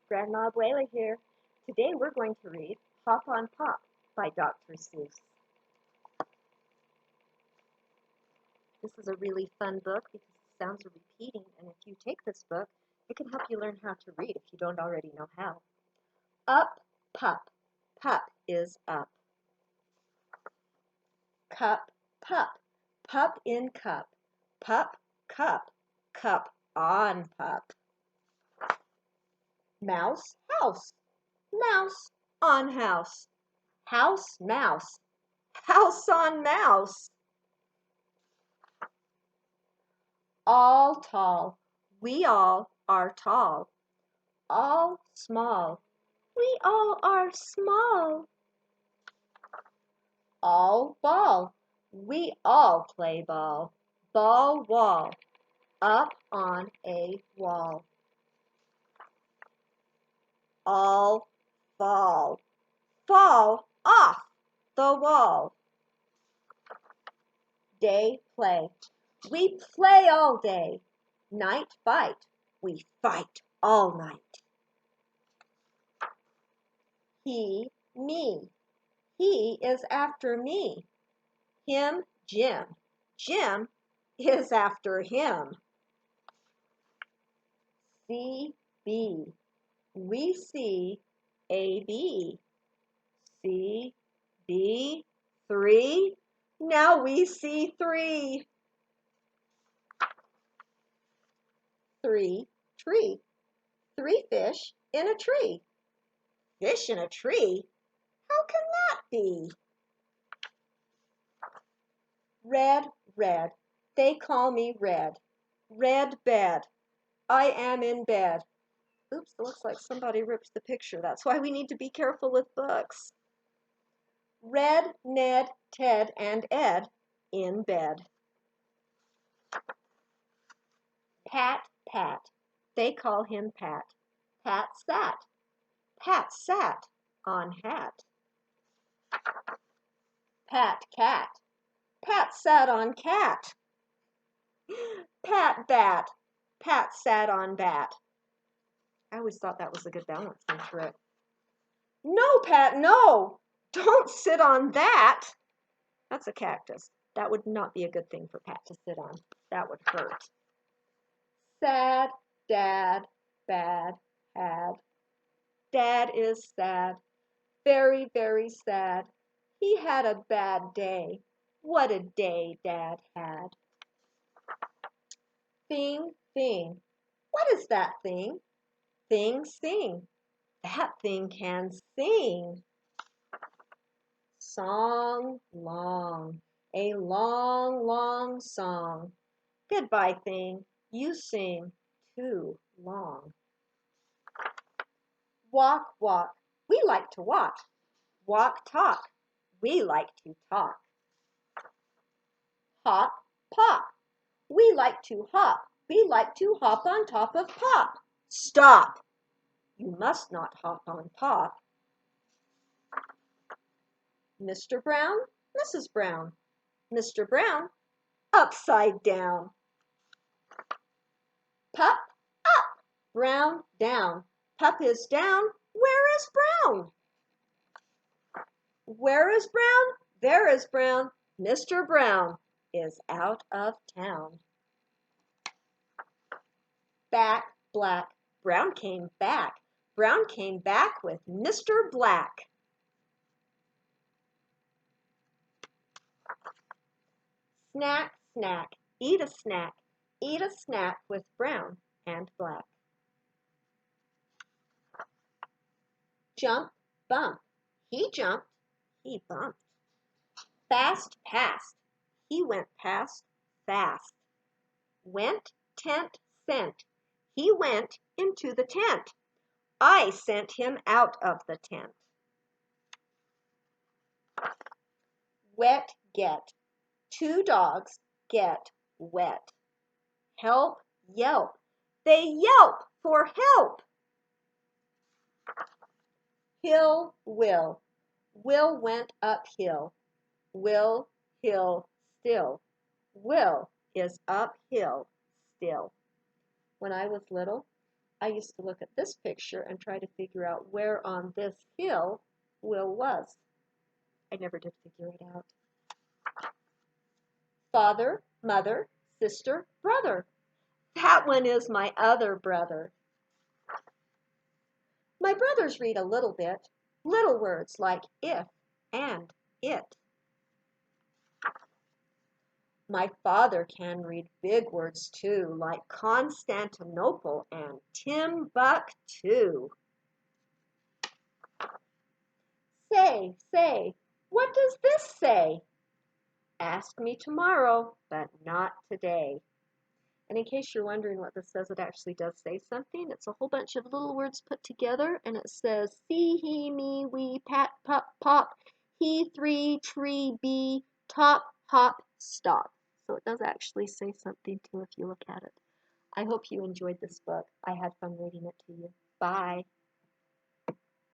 Grandma Abuela here. Today we're going to read Hop on Pop by Dr. Seuss. This is a really fun book because the sounds are repeating, and if you take this book, it can help you learn how to read if you don't already know how. Up, pup. Pup is up. Cup, pup. Pup in cup. Pup, cup. Cup on pup. Mouse, house. Mouse on house. House, mouse. House on mouse. All tall. We all are tall. All small. We all are small. All ball. We all play ball. Ball wall. Up on a wall. All fall. Fall off the wall. Day play. We play all day. Night fight. We fight all night. He, me. He is after me. Him, Jim. Jim is after him. C, B. We see A, B. C, B, 3. Now we see 3. 3, tree. 3 fish in a tree. Fish in a tree? How can that be? Red, red. They call me red. Red bed. I am in bed. Oops, it looks like somebody ripped the picture. That's why we need to be careful with books. Red, Ned, Ted, and Ed in bed. Pat, Pat. They call him Pat. Pat sat. Pat sat on hat. Pat, cat. Pat sat on cat. Pat, bat. Pat sat on bat. I always thought that was a good balancing trick. No, Pat, no! Don't sit on that! That's a cactus. That would not be a good thing for Pat to sit on. That would hurt. Sad, dad, bad, had. Dad is sad. Very, very sad. He had a bad day. What a day Dad had. Thing, thing. What is that thing? Thing, sing. That thing can sing. Song, long. A long, long song. Goodbye, thing. You sing too long. Walk, walk. We like to walk. Walk, talk. We like to talk. Hop, pop. We like to hop. We like to hop on top of Pop. Stop! You must not hop on Pop. Mr. Brown, Mrs. Brown. Mr. Brown, upside down. Pup, up. Brown, down. Pup is down. Where is Brown? Where is Brown? There is Brown. Mr. Brown is out of town. Back, black. Brown came back. Brown came back with Mr. Black. Snack, snack. Eat a snack. Eat a snack with Brown and Black. Jump, bump. He jumped. He bumped. Fast, past. He went past fast. Went, tent, sent. He went into the tent. I sent him out of the tent. Wet, get. 2 dogs get wet. Help, yelp. They yelp for help. Hill, will. Will went uphill. Will, hill, still. Will is uphill still. When I was little, I used to look at this picture and try to figure out where on this hill Will was. I never did figure it out. Father, mother, sister, brother. That one is my other brother. My brothers read a little bit, little words like if and it. My father can read big words too, like Constantinople and Timbuktu. Say, what does this say? Ask me tomorrow, but not today. And in case you're wondering what this says, it actually does say something. It's a whole bunch of little words put together, and it says see, he, me, we, pat, pup, pop, he, three, tree, bee, top, hop, stop. So it does actually say something too if you look at it. I hope you enjoyed this book. I had fun reading it to you. Bye.